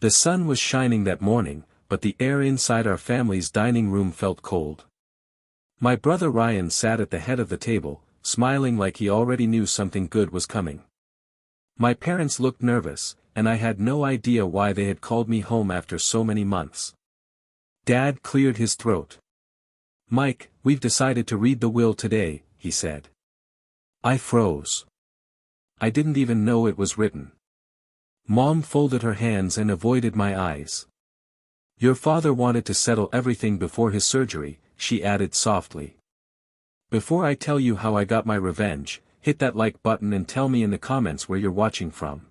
The sun was shining that morning, but the air inside our family's dining room felt cold. My brother Ryan sat at the head of the table, smiling like he already knew something good was coming. My parents looked nervous, and I had no idea why they had called me home after so many months. Dad cleared his throat. "Mike, we've decided to read the will today," he said. I froze. I didn't even know it was written. Mom folded her hands and avoided my eyes. "Your father wanted to settle everything before his surgery," she added softly. Before I tell you how I got my revenge, hit that like button and tell me in the comments where you're watching from.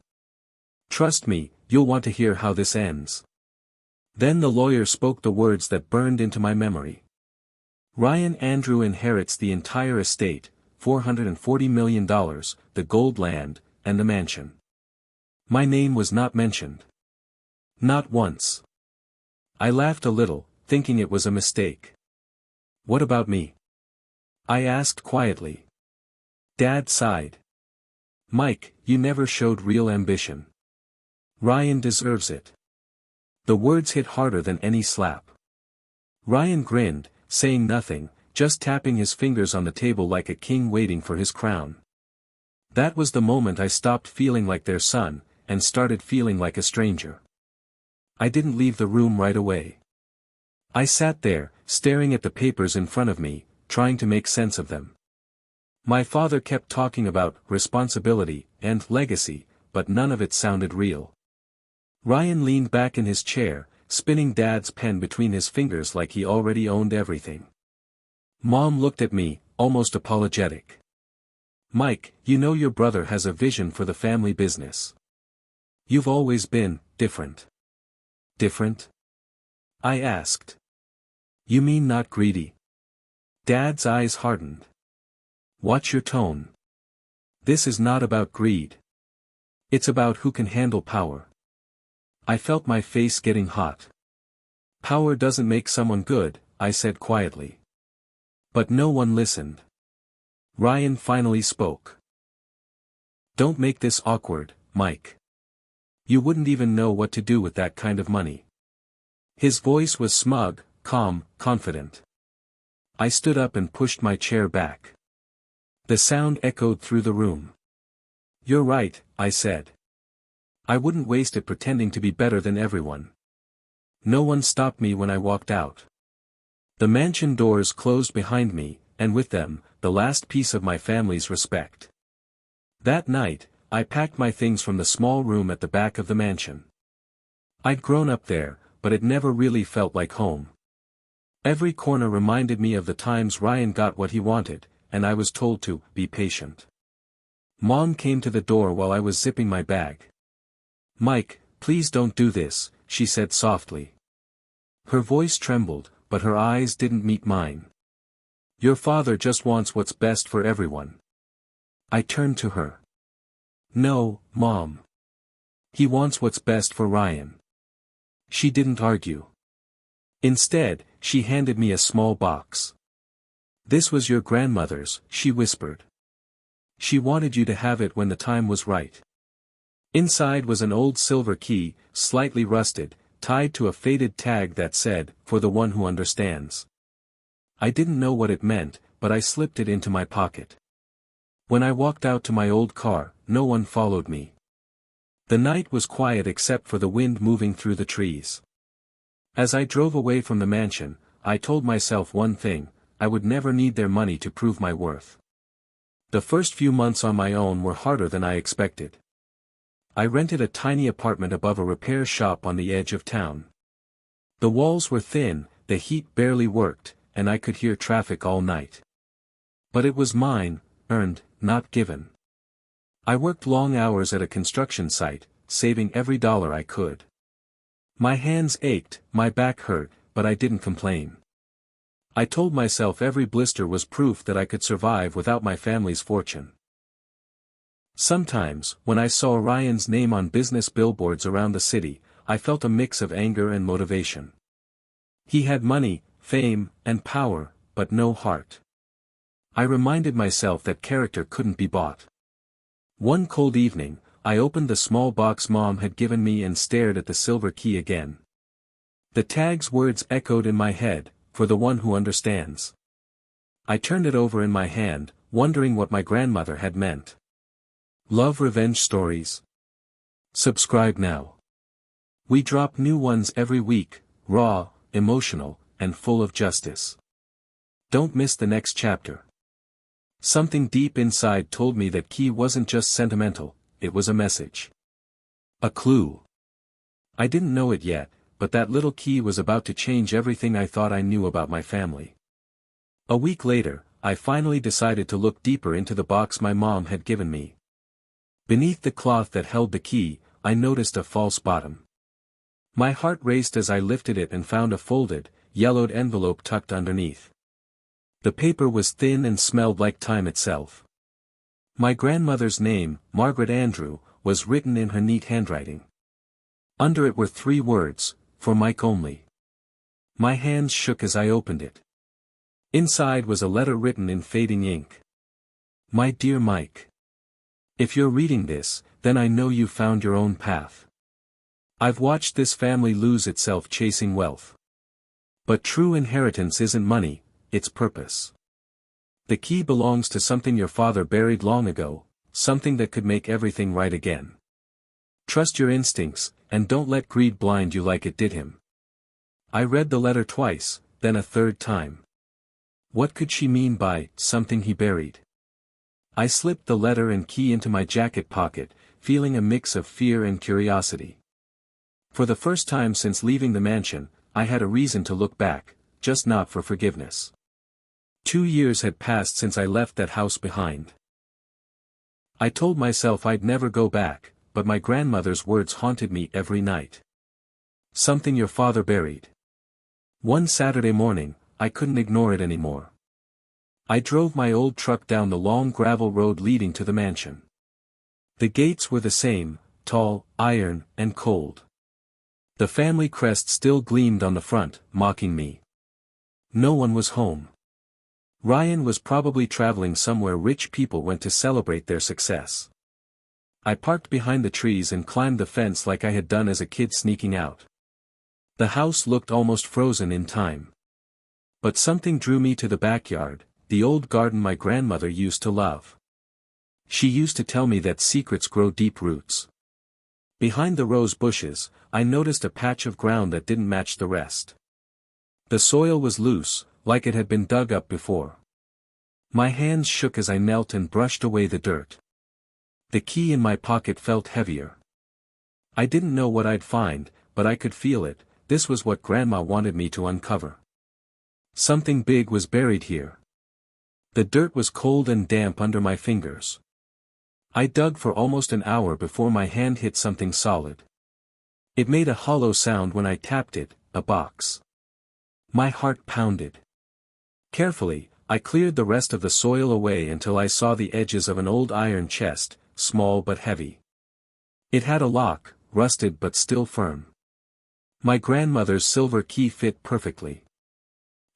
Trust me, you'll want to hear how this ends. Then the lawyer spoke the words that burned into my memory. Ryan Andrew inherits the entire estate, $440 million, the gold land, and the mansion. My name was not mentioned. Not once. I laughed a little, thinking it was a mistake. "What about me?" I asked quietly. Dad sighed. "Mike, you never showed real ambition. Ryan deserves it." The words hit harder than any slap. Ryan grinned, saying nothing, just tapping his fingers on the table like a king waiting for his crown. That was the moment I stopped feeling like their son, and started feeling like a stranger. I didn't leave the room right away. I sat there, staring at the papers in front of me, trying to make sense of them. My father kept talking about responsibility and legacy, but none of it sounded real. Ryan leaned back in his chair, spinning Dad's pen between his fingers like he already owned everything. Mom looked at me, almost apologetic. "Mike, you know your brother has a vision for the family business. You've always been different." "Different?" I asked. "You mean not greedy?" Dad's eyes hardened. "Watch your tone. This is not about greed. It's about who can handle power." I felt my face getting hot. "Power doesn't make someone good," I said quietly. But no one listened. Ryan finally spoke. "Don't make this awkward, Mike. You wouldn't even know what to do with that kind of money." His voice was smug, calm, confident. I stood up and pushed my chair back. The sound echoed through the room. "You're right," I said. "I wouldn't waste it pretending to be better than everyone." No one stopped me when I walked out. The mansion doors closed behind me, and with them, the last piece of my family's respect. That night, I packed my things from the small room at the back of the mansion. I'd grown up there, but it never really felt like home. Every corner reminded me of the times Ryan got what he wanted, and I was told to be patient. Mom came to the door while I was zipping my bag. "Mike, please don't do this," she said softly. Her voice trembled, but her eyes didn't meet mine. "Your father just wants what's best for everyone." I turned to her. "No, Mom. He wants what's best for Ryan." She didn't argue. Instead, she handed me a small box. "This was your grandmother's," she whispered. "She wanted you to have it when the time was right." Inside was an old silver key, slightly rusted, tied to a faded tag that said, "For the one who understands." I didn't know what it meant, but I slipped it into my pocket. When I walked out to my old car, no one followed me. The night was quiet except for the wind moving through the trees. As I drove away from the mansion, I told myself one thing: I would never need their money to prove my worth. The first few months on my own were harder than I expected. I rented a tiny apartment above a repair shop on the edge of town. The walls were thin, the heat barely worked, and I could hear traffic all night. But it was mine, earned, not given. I worked long hours at a construction site, saving every dollar I could. My hands ached, my back hurt, but I didn't complain. I told myself every blister was proof that I could survive without my family's fortune. Sometimes, when I saw Ryan's name on business billboards around the city, I felt a mix of anger and motivation. He had money, fame, and power, but no heart. I reminded myself that character couldn't be bought. One cold evening, I opened the small box Mom had given me and stared at the silver key again. The tag's words echoed in my head, "For the one who understands." I turned it over in my hand, wondering what my grandmother had meant. Love revenge stories? Subscribe now. We drop new ones every week, raw, emotional, and full of justice. Don't miss the next chapter. Something deep inside told me that key wasn't just sentimental, it was a message. A clue. I didn't know it yet, but that little key was about to change everything I thought I knew about my family. A week later, I finally decided to look deeper into the box my mom had given me. Beneath the cloth that held the key, I noticed a false bottom. My heart raced as I lifted it and found a folded, yellowed envelope tucked underneath. The paper was thin and smelled like time itself. My grandmother's name, Margaret Andrew, was written in her neat handwriting. Under it were 3 words, "For Mike only." My hands shook as I opened it. Inside was a letter written in fading ink. "My dear Mike. If you're reading this, then I know you found your own path. I've watched this family lose itself chasing wealth. But true inheritance isn't money, it's purpose. The key belongs to something your father buried long ago, something that could make everything right again. Trust your instincts, and don't let greed blind you like it did him." I read the letter twice, then a third time. What could she mean by "something he buried"? I slipped the letter and key into my jacket pocket, feeling a mix of fear and curiosity. For the first time since leaving the mansion, I had a reason to look back, just not for forgiveness. 2 years had passed since I left that house behind. I told myself I'd never go back, but my grandmother's words haunted me every night. Something your father buried. One Saturday morning, I couldn't ignore it anymore. I drove my old truck down the long gravel road leading to the mansion. The gates were the same, tall, iron, and cold. The family crest still gleamed on the front, mocking me. No one was home. Ryan was probably traveling somewhere rich people went to celebrate their success. I parked behind the trees and climbed the fence like I had done as a kid sneaking out. The house looked almost frozen in time. But something drew me to the backyard, the old garden my grandmother used to love. She used to tell me that secrets grow deep roots. Behind the rose bushes, I noticed a patch of ground that didn't match the rest. The soil was loose, like it had been dug up before. My hands shook as I knelt and brushed away the dirt. The key in my pocket felt heavier. I didn't know what I'd find, but I could feel it. This was what Grandma wanted me to uncover. Something big was buried here. The dirt was cold and damp under my fingers. I dug for almost an hour before my hand hit something solid. It made a hollow sound when I tapped it, a box. My heart pounded. Carefully, I cleared the rest of the soil away until I saw the edges of an old iron chest, small but heavy. It had a lock, rusted but still firm. My grandmother's silver key fit perfectly.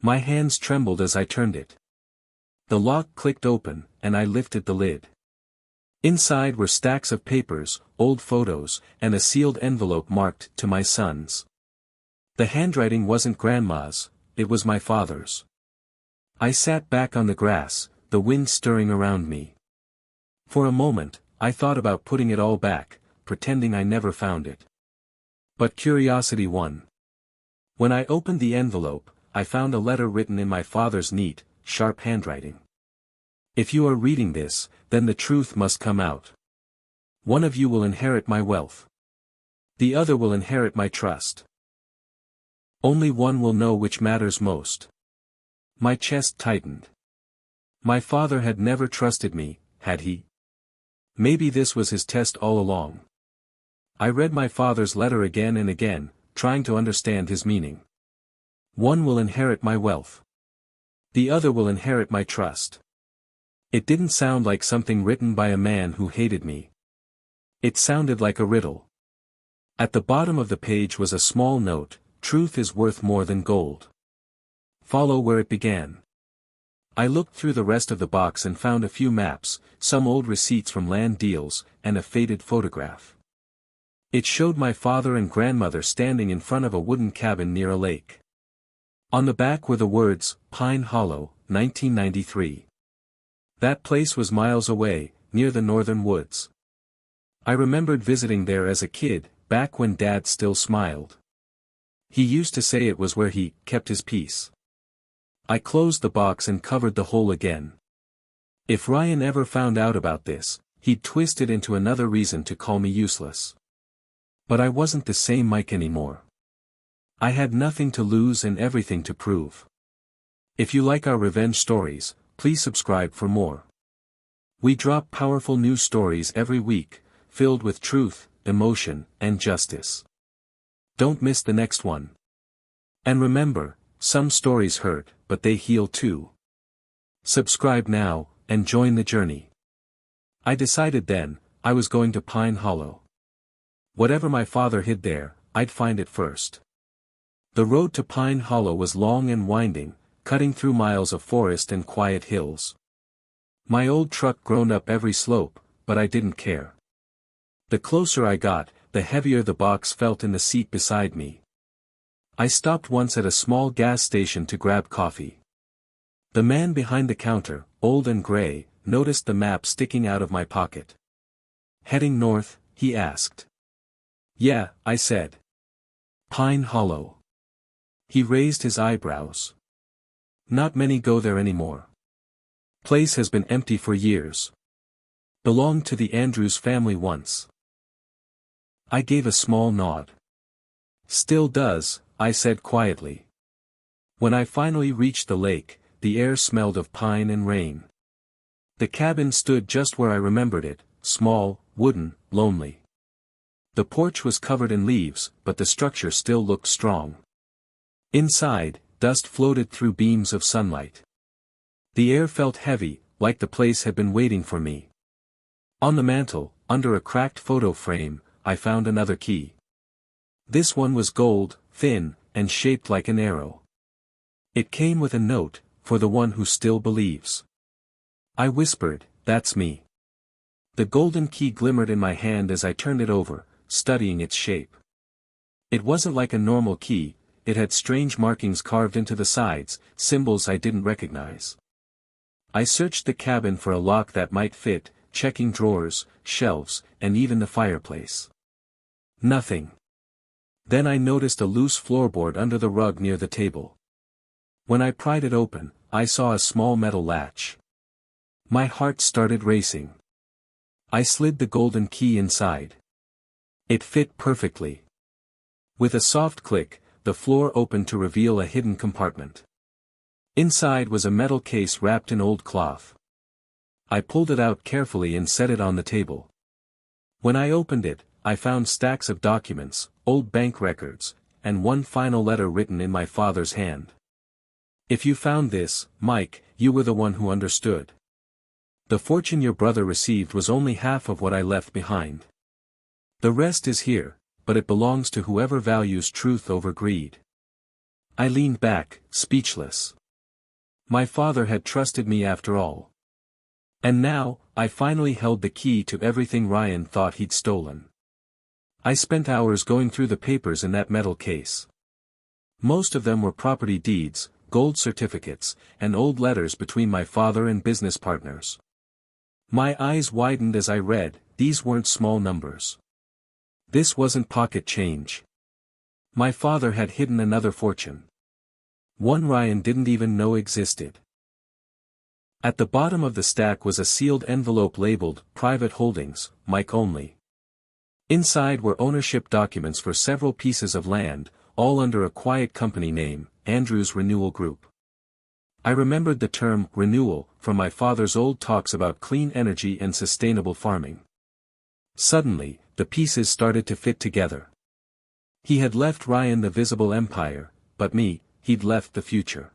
My hands trembled as I turned it. The lock clicked open, and I lifted the lid. Inside were stacks of papers, old photos, and a sealed envelope marked "To my sons." The handwriting wasn't Grandma's, it was my father's. I sat back on the grass, the wind stirring around me. For a moment, I thought about putting it all back, pretending I never found it. But curiosity won. When I opened the envelope, I found a letter written in my father's neat, sharp handwriting. "If you are reading this, then the truth must come out. One of you will inherit my wealth. The other will inherit my trust. Only one will know which matters most." My chest tightened. My father had never trusted me, had he? Maybe this was his test all along. I read my father's letter again and again, trying to understand his meaning. One will inherit my wealth. The other will inherit my trust. It didn't sound like something written by a man who hated me. It sounded like a riddle. At the bottom of the page was a small note: "Truth is worth more than gold. Follow where it began." I looked through the rest of the box and found a few maps, some old receipts from land deals, and a faded photograph. It showed my father and grandmother standing in front of a wooden cabin near a lake. On the back were the words, Pine Hollow, 1993. That place was miles away, near the northern woods. I remembered visiting there as a kid, back when Dad still smiled. He used to say it was where he kept his peace. I closed the box and covered the hole again. If Ryan ever found out about this, he'd twist it into another reason to call me useless. But I wasn't the same Mike anymore. I had nothing to lose and everything to prove. If you like our revenge stories, please subscribe for more. We drop powerful news stories every week, filled with truth, emotion, and justice. Don't miss the next one. And remember, some stories hurt, but they heal too. Subscribe now, and join the journey. I decided then, I was going to Pine Hollow. Whatever my father hid there, I'd find it first. The road to Pine Hollow was long and winding, cutting through miles of forest and quiet hills. My old truck groaned up every slope, but I didn't care. The closer I got, the heavier the box felt in the seat beside me. I stopped once at a small gas station to grab coffee. The man behind the counter, old and gray, noticed the map sticking out of my pocket. Heading north, he asked. Yeah, I said. Pine Hollow. He raised his eyebrows. Not many go there anymore. Place has been empty for years. Belonged to the Andrews family once. I gave a small nod. Still does, I said quietly. When I finally reached the lake, the air smelled of pine and rain. The cabin stood just where I remembered it, small, wooden, lonely. The porch was covered in leaves, but the structure still looked strong. Inside, dust floated through beams of sunlight. The air felt heavy, like the place had been waiting for me. On the mantel, under a cracked photo frame, I found another key. This one was gold, thin, and shaped like an arrow. It came with a note, for the one who still believes. I whispered, that's me. The golden key glimmered in my hand as I turned it over, studying its shape. It wasn't like a normal key, it had strange markings carved into the sides, symbols I didn't recognize. I searched the cabin for a lock that might fit, checking drawers, shelves, and even the fireplace. Nothing. Then I noticed a loose floorboard under the rug near the table. When I pried it open, I saw a small metal latch. My heart started racing. I slid the golden key inside. It fit perfectly. With a soft click, the floor opened to reveal a hidden compartment. Inside was a metal case wrapped in old cloth. I pulled it out carefully and set it on the table. When I opened it, I found stacks of documents, old bank records, and one final letter written in my father's hand. If you found this, Mike, you were the one who understood. The fortune your brother received was only half of what I left behind. The rest is here, but it belongs to whoever values truth over greed. I leaned back, speechless. My father had trusted me after all. And now, I finally held the key to everything Ryan thought he'd stolen. I spent hours going through the papers in that metal case. Most of them were property deeds, gold certificates, and old letters between my father and business partners. My eyes widened as I read, these weren't small numbers. This wasn't pocket change. My father had hidden another fortune. One Ryan didn't even know existed. At the bottom of the stack was a sealed envelope labeled, Private Holdings, Mike Only. Inside were ownership documents for several pieces of land, all under a quiet company name, Andrews Renewal Group. I remembered the term, renewal, from my father's old talks about clean energy and sustainable farming. Suddenly, the pieces started to fit together. He had left Ryan the visible empire, but me, he'd left the future.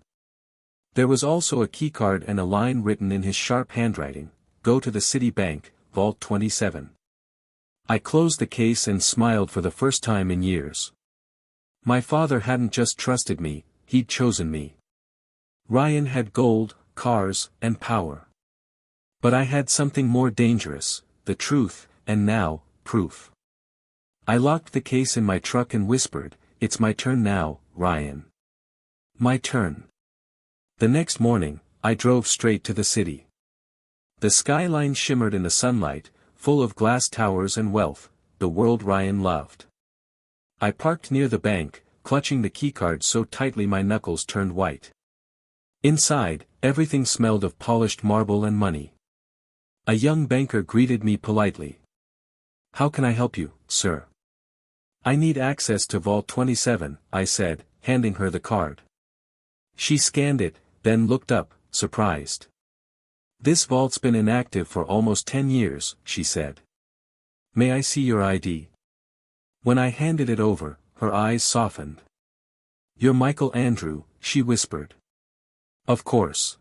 There was also a keycard and a line written in his sharp handwriting, Go to the City Bank, Vault 27. I closed the case and smiled for the first time in years. My father hadn't just trusted me, he'd chosen me. Ryan had gold, cars, and power. But I had something more dangerous, the truth, and now, proof. I locked the case in my truck and whispered, "It's my turn now, Ryan. My turn." The next morning, I drove straight to the city. The skyline shimmered in the sunlight, full of glass towers and wealth, the world Ryan loved. I parked near the bank, clutching the keycard so tightly my knuckles turned white. Inside, everything smelled of polished marble and money. A young banker greeted me politely. "How can I help you, sir?" "I need access to Vault 27, I said, handing her the card. She scanned it, then looked up, surprised. "This vault's been inactive for almost 10 years, she said. "May I see your ID?" When I handed it over, her eyes softened. "You're Michael Andrew," she whispered. "Of course.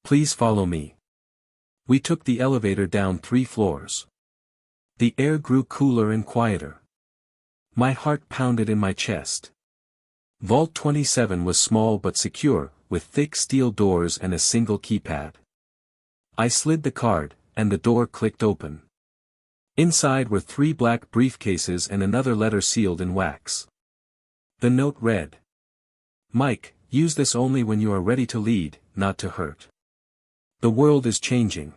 Please follow me." We took the elevator down 3 floors. The air grew cooler and quieter. My heart pounded in my chest. Vault 27 was small but secure, with thick steel doors and a single keypad. I slid the card, and the door clicked open. Inside were 3 black briefcases and another letter sealed in wax. The note read, "Mike, use this only when you are ready to lead, not to hurt. The world is changing.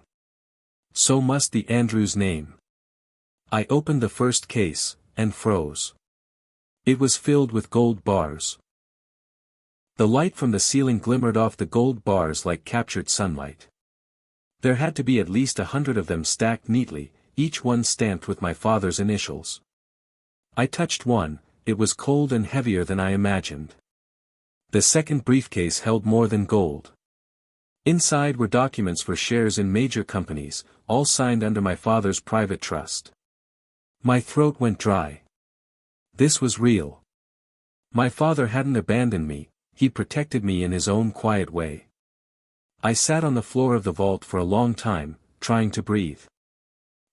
So must the Andrews name." I opened the first case, and froze. It was filled with gold bars. The light from the ceiling glimmered off the gold bars like captured sunlight. There had to be at least 100 of them stacked neatly, each one stamped with my father's initials. I touched one, it was cold and heavier than I imagined. The second briefcase held more than gold. Inside were documents for shares in major companies, all signed under my father's private trust. My throat went dry. This was real. My father hadn't abandoned me, he protected me in his own quiet way. I sat on the floor of the vault for a long time, trying to breathe.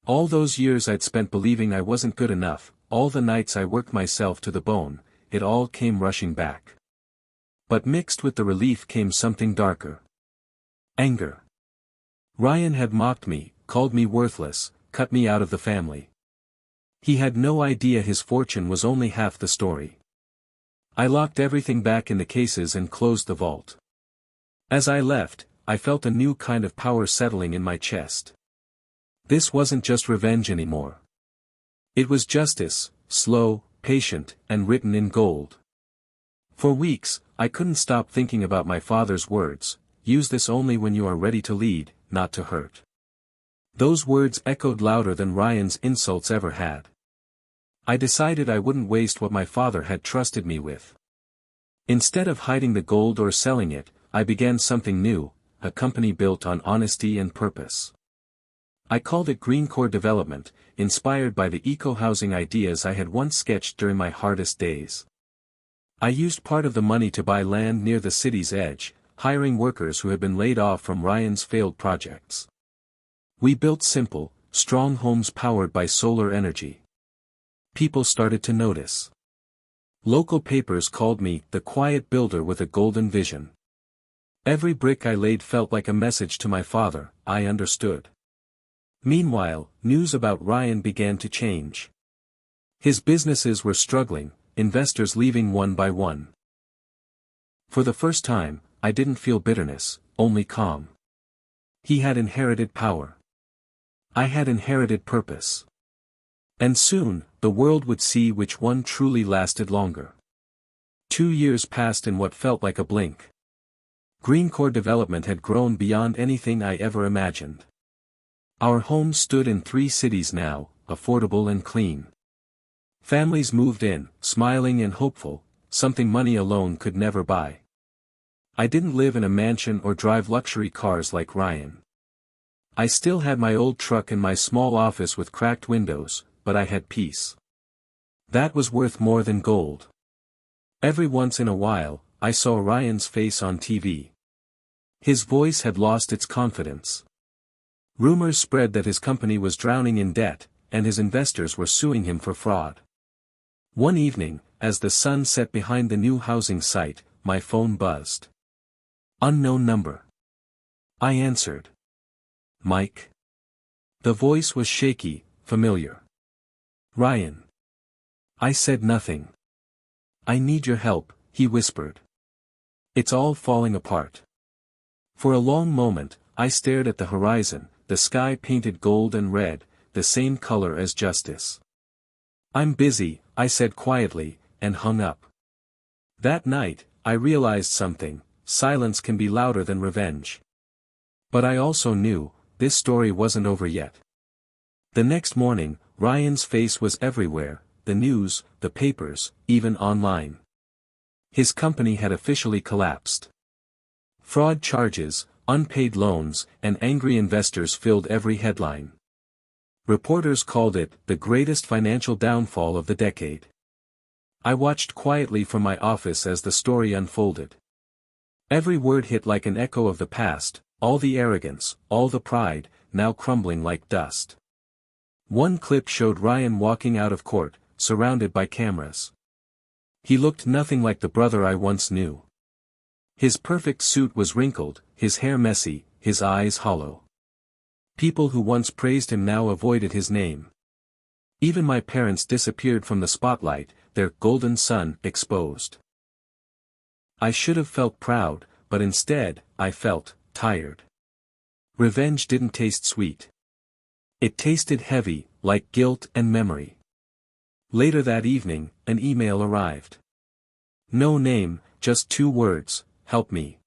All those years I'd spent believing I wasn't good enough, all the nights I worked myself to the bone, it all came rushing back. But mixed with the relief came something darker. Anger. Ryan had mocked me, called me worthless, cut me out of the family. He had no idea his fortune was only half the story. I locked everything back in the cases and closed the vault. As I left, I felt a new kind of power settling in my chest. This wasn't just revenge anymore. It was justice, slow, patient, and written in gold. For weeks, I couldn't stop thinking about my father's words, "Use this only when you are ready to lead, not to hurt." Those words echoed louder than Ryan's insults ever had. I decided I wouldn't waste what my father had trusted me with. Instead of hiding the gold or selling it, I began something new, a company built on honesty and purpose. I called it Green Core Development, inspired by the eco-housing ideas I had once sketched during my hardest days. I used part of the money to buy land near the city's edge, hiring workers who had been laid off from Ryan's failed projects. We built simple, strong homes powered by solar energy. People started to notice. Local papers called me the quiet builder with a golden vision. Every brick I laid felt like a message to my father, I understood. Meanwhile, news about Ryan began to change. His businesses were struggling, investors leaving one by one. For the first time, I didn't feel bitterness, only calm. He had inherited power. I had inherited purpose. And soon, the world would see which one truly lasted longer. 2 years passed in what felt like a blink. Green Core Development had grown beyond anything I ever imagined. Our homes stood in 3 cities now, affordable and clean. Families moved in, smiling and hopeful, something money alone could never buy. I didn't live in a mansion or drive luxury cars like Ryan. I still had my old truck and my small office with cracked windows, but I had peace. That was worth more than gold. Every once in a while, I saw Ryan's face on TV. His voice had lost its confidence. Rumors spread that his company was drowning in debt, and his investors were suing him for fraud. One evening, as the sun set behind the new housing site, my phone buzzed. Unknown number. I answered. Mike. The voice was shaky, familiar. Ryan. I said nothing. I need your help, he whispered. It's all falling apart. For a long moment, I stared at the horizon, the sky painted gold and red, the same color as justice. I'm busy, I said quietly, and hung up. That night, I realized something: silence can be louder than revenge. But I also knew, this story wasn't over yet. The next morning, Ryan's face was everywhere, the news, the papers, even online. His company had officially collapsed. Fraud charges, unpaid loans, and angry investors filled every headline. Reporters called it the greatest financial downfall of the decade. I watched quietly from my office as the story unfolded. Every word hit like an echo of the past, all the arrogance, all the pride, now crumbling like dust. One clip showed Ryan walking out of court, surrounded by cameras. He looked nothing like the brother I once knew. His perfect suit was wrinkled, his hair messy, his eyes hollow. People who once praised him now avoided his name. Even my parents disappeared from the spotlight, their golden sun exposed. I should have felt proud, but instead, I felt tired. Revenge didn't taste sweet. It tasted heavy, like guilt and memory. Later that evening, an email arrived. No name, just 2 words, help me.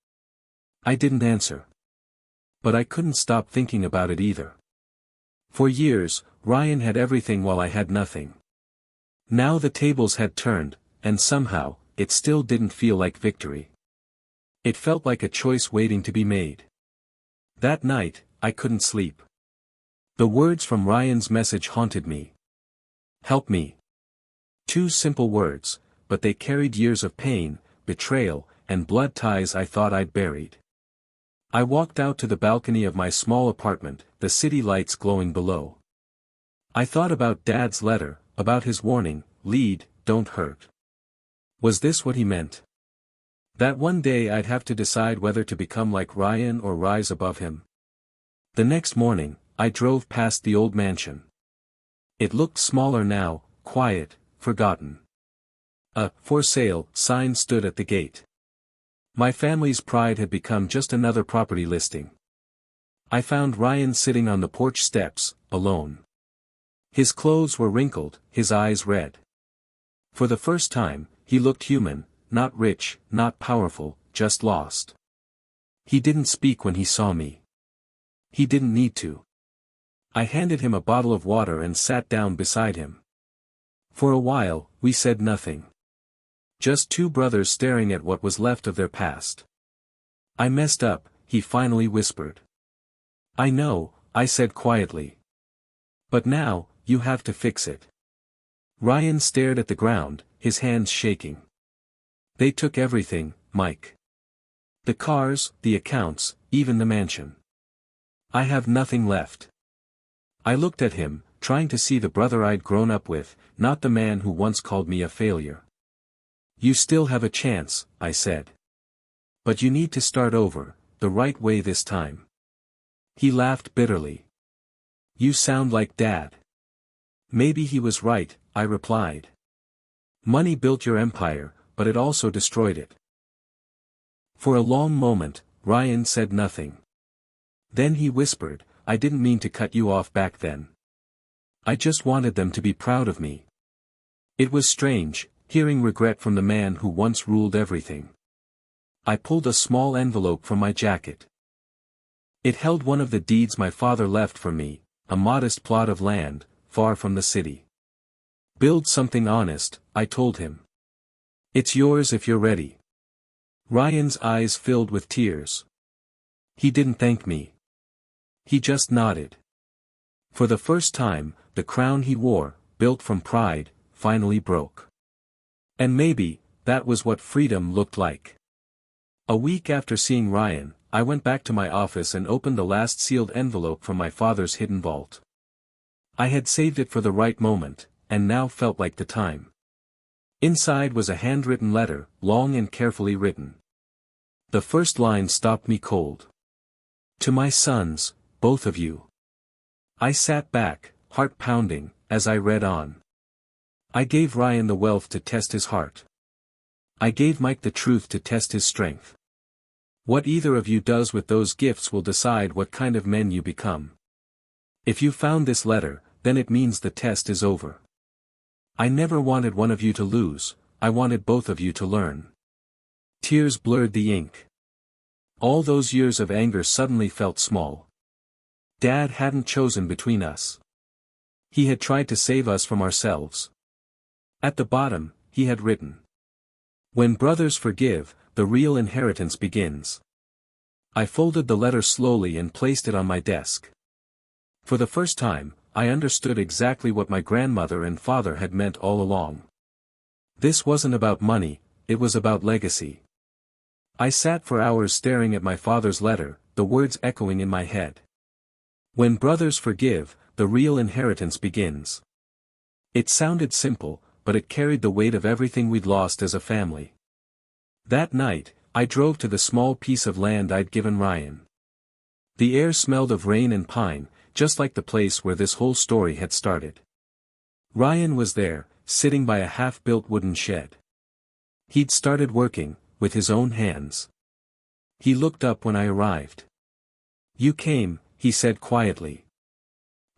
I didn't answer. But I couldn't stop thinking about it either. For years, Ryan had everything while I had nothing. Now the tables had turned, and somehow, it still didn't feel like victory. It felt like a choice waiting to be made. That night, I couldn't sleep. The words from Ryan's message haunted me. Help me. 2 simple words, but they carried years of pain, betrayal, and blood ties I thought I'd buried. I walked out to the balcony of my small apartment, the city lights glowing below. I thought about Dad's letter, about his warning, lead, don't hurt. Was this what he meant? That one day I'd have to decide whether to become like Ryan or rise above him. The next morning, I drove past the old mansion. It looked smaller now, quiet, forgotten. A "for sale" sign stood at the gate. My family's pride had become just another property listing. I found Ryan sitting on the porch steps, alone. His clothes were wrinkled, his eyes red. For the first time, he looked human, not rich, not powerful, just lost. He didn't speak when he saw me. He didn't need to. I handed him a bottle of water and sat down beside him. For a while, we said nothing. Just 2 brothers staring at what was left of their past. I messed up, he finally whispered. I know, I said quietly. But now, you have to fix it. Ryan stared at the ground, his hands shaking. They took everything, Mike. The cars, the accounts, even the mansion. I have nothing left. I looked at him, trying to see the brother I'd grown up with, not the man who once called me a failure. You still have a chance, I said. But you need to start over, the right way this time. He laughed bitterly. You sound like Dad. Maybe he was right, I replied. Money built your empire, but it also destroyed it. For a long moment, Ryan said nothing. Then he whispered, I didn't mean to cut you off back then. I just wanted them to be proud of me. It was strange, hearing regret from the man who once ruled everything. I pulled a small envelope from my jacket. It held one of the deeds my father left for me, a modest plot of land, far from the city. Build something honest, I told him. It's yours if you're ready. Ryan's eyes filled with tears. He didn't thank me. He just nodded. For the first time, the crown he wore, built from pride, finally broke. And maybe, that was what freedom looked like. A week after seeing Ryan, I went back to my office and opened the last sealed envelope from my father's hidden vault. I had saved it for the right moment, and now felt like the time. Inside was a handwritten letter, long and carefully written. The first line stopped me cold. To my sons, both of you. I sat back, heart pounding, as I read on. I gave Ryan the wealth to test his heart. I gave Mike the truth to test his strength. What either of you does with those gifts will decide what kind of men you become. If you found this letter, then it means the test is over. I never wanted one of you to lose, I wanted both of you to learn. Tears blurred the ink. All those years of anger suddenly felt small. Dad hadn't chosen between us. He had tried to save us from ourselves. At the bottom, he had written, "When brothers forgive, the real inheritance begins." I folded the letter slowly and placed it on my desk. For the first time, I understood exactly what my grandmother and father had meant all along. This wasn't about money, it was about legacy. I sat for hours staring at my father's letter, the words echoing in my head. When brothers forgive, the real inheritance begins. It sounded simple, but it carried the weight of everything we'd lost as a family. That night, I drove to the small piece of land I'd given Ryan. The air smelled of rain and pine, just like the place where this whole story had started. Ryan was there, sitting by a half-built wooden shed. He'd started working, with his own hands. He looked up when I arrived. "You came," he said quietly.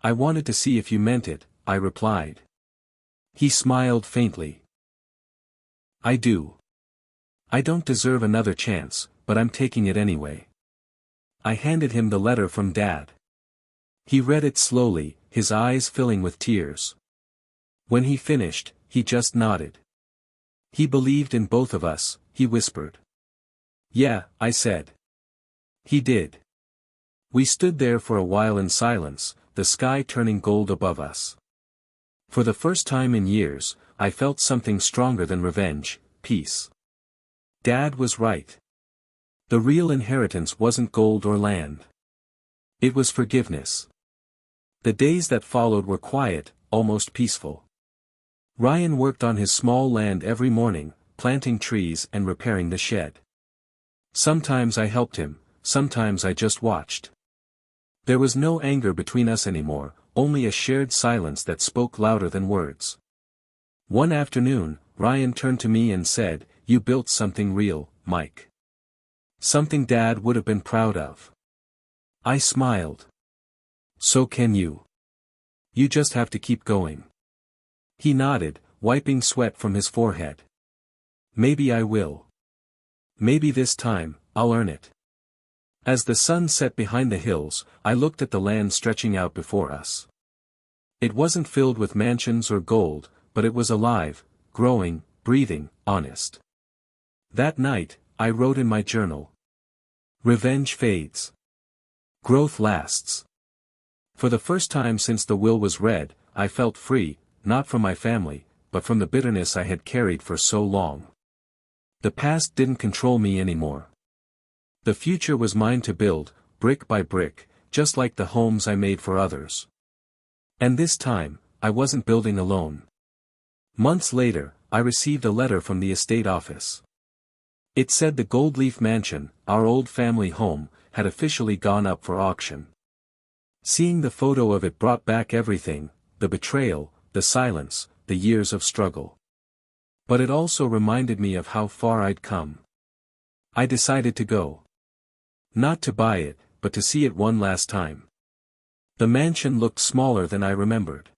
"I wanted to see if you meant it," I replied. He smiled faintly. "I do. I don't deserve another chance, but I'm taking it anyway." I handed him the letter from Dad. He read it slowly, his eyes filling with tears. When he finished, he just nodded. "He believed in both of us," he whispered. "Yeah," I said. "He did." We stood there for a while in silence, the sky turning gold above us. For the first time in years, I felt something stronger than revenge, peace. Dad was right. The real inheritance wasn't gold or land. It was forgiveness. The days that followed were quiet, almost peaceful. Ryan worked on his small land every morning, planting trees and repairing the shed. Sometimes I helped him, sometimes I just watched. There was no anger between us anymore, only a shared silence that spoke louder than words. One afternoon, Ryan turned to me and said, "You built something real, Mike. Something Dad would have been proud of." I smiled. "So can you. You just have to keep going." He nodded, wiping sweat from his forehead. "Maybe I will. Maybe this time, I'll earn it." As the sun set behind the hills, I looked at the land stretching out before us. It wasn't filled with mansions or gold, but it was alive, growing, breathing, honest. That night, I wrote in my journal. "Revenge fades. Growth lasts." For the first time since the will was read, I felt free, not from my family, but from the bitterness I had carried for so long. The past didn't control me anymore. The future was mine to build, brick by brick, just like the homes I made for others. And this time, I wasn't building alone. Months later, I received a letter from the estate office. It said the Gold Leaf Mansion, our old family home, had officially gone up for auction. Seeing the photo of it brought back everything, the betrayal, the silence, the years of struggle. But it also reminded me of how far I'd come. I decided to go. Not to buy it, but to see it one last time. The mansion looked smaller than I remembered.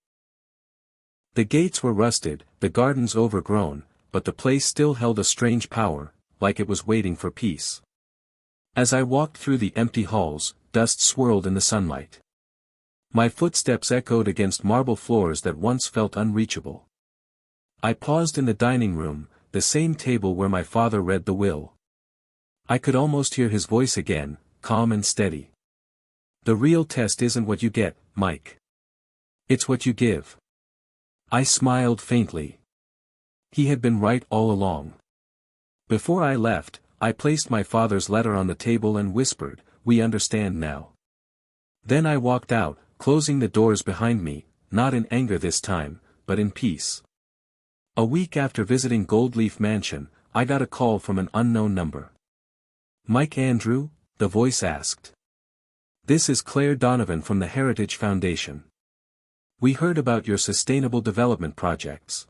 The gates were rusted, the gardens overgrown, but the place still held a strange power, like it was waiting for peace. As I walked through the empty halls, dust swirled in the sunlight. My footsteps echoed against marble floors that once felt unreachable. I paused in the dining room, the same table where my father read the will. I could almost hear his voice again, calm and steady. "The real test isn't what you get, Mike. It's what you give." I smiled faintly. He had been right all along. Before I left, I placed my father's letter on the table and whispered, "We understand now." Then I walked out, closing the doors behind me, not in anger this time, but in peace. A week after visiting Gold Leaf Mansion, I got a call from an unknown number. "Mike Andrew?" the voice asked. This is Claire Donovan from the Heritage Foundation. We heard about your sustainable development projects.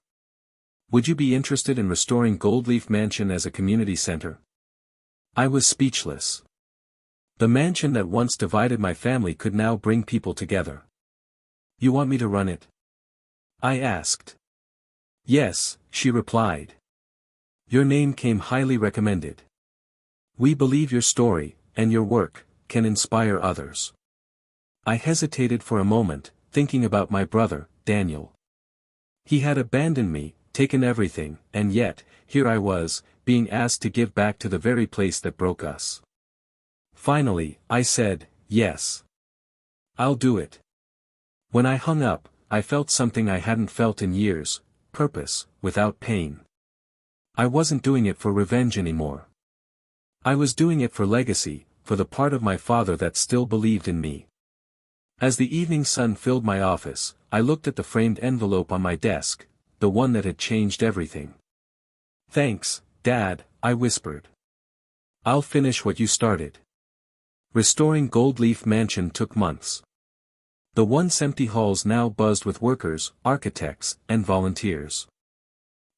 Would you be interested in restoring Goldleaf Mansion as a community center? I was speechless. The mansion that once divided my family could now bring people together. You want me to run it? I asked. Yes, she replied. Your name came highly recommended. We believe your story, and your work, can inspire others. I hesitated for a moment, thinking about my brother, Daniel. He had abandoned me, taken everything, and yet, here I was, being asked to give back to the very place that broke us. Finally, I said, yes. I'll do it. When I hung up, I felt something I hadn't felt in years, purpose, without pain. I wasn't doing it for revenge anymore. I was doing it for legacy, for the part of my father that still believed in me. As the evening sun filled my office, I looked at the framed envelope on my desk, the one that had changed everything. Thanks, Dad, I whispered. I'll finish what you started. Restoring Goldleaf Mansion took months. The once empty halls now buzzed with workers, architects, and volunteers.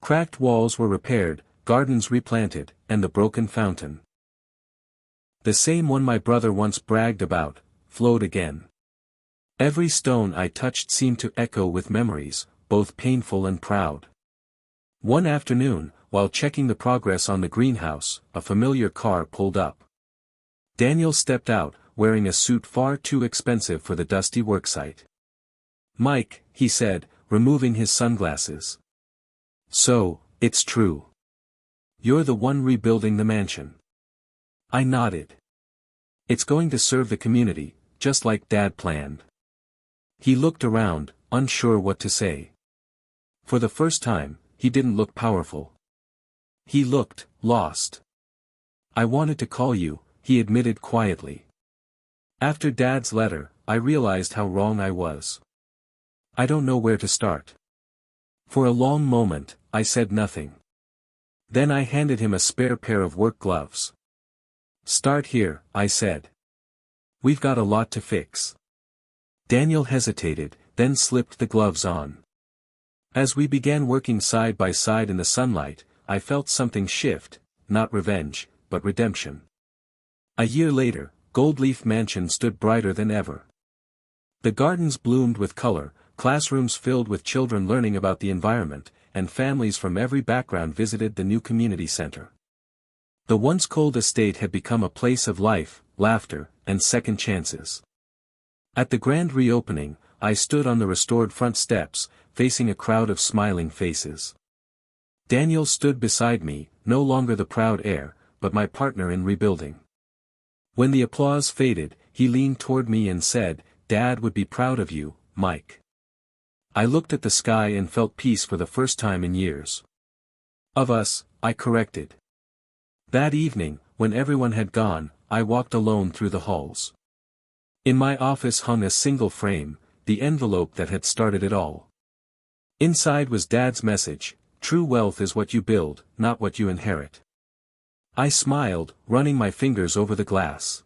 Cracked walls were repaired, gardens replanted, and the broken fountain, the same one my brother once bragged about, flowed again. Every stone I touched seemed to echo with memories, both painful and proud. One afternoon, while checking the progress on the greenhouse, a familiar car pulled up. Daniel stepped out, wearing a suit far too expensive for the dusty worksite. Mike, he said, removing his sunglasses. So, it's true. You're the one rebuilding the mansion. I nodded. It's going to serve the community, just like Dad planned. He looked around, unsure what to say. For the first time, he didn't look powerful. He looked lost. I wanted to call you, he admitted quietly. After Dad's letter, I realized how wrong I was. I don't know where to start. For a long moment, I said nothing. Then I handed him a spare pair of work gloves. Start here, I said. We've got a lot to fix. Daniel hesitated, then slipped the gloves on. As we began working side by side in the sunlight, I felt something shift, not revenge, but redemption. A year later, Goldleaf Mansion stood brighter than ever. The gardens bloomed with color, classrooms filled with children learning about the environment, and families from every background visited the new community center. The once cold estate had become a place of life, laughter, and second chances. At the grand reopening, I stood on the restored front steps, facing a crowd of smiling faces. Daniel stood beside me, no longer the proud heir, but my partner in rebuilding. When the applause faded, he leaned toward me and said, "Dad would be proud of you, Mike." I looked at the sky and felt peace for the first time in years. Of us, I corrected. That evening, when everyone had gone, I walked alone through the halls. In my office hung a single frame, the envelope that had started it all. Inside was Dad's message: true wealth is what you build, not what you inherit. I smiled, running my fingers over the glass.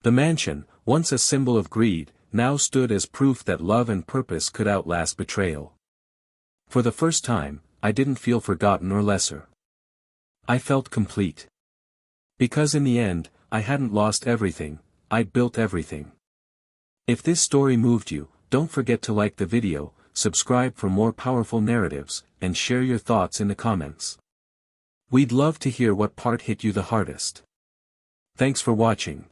The mansion, once a symbol of greed, now stood as proof that love and purpose could outlast betrayal. For the first time, I didn't feel forgotten or lesser. I felt complete. Because in the end, I hadn't lost everything, I'd built everything. If this story moved you, don't forget to like the video, subscribe for more powerful narratives, and share your thoughts in the comments. We'd love to hear what part hit you the hardest. Thanks for watching.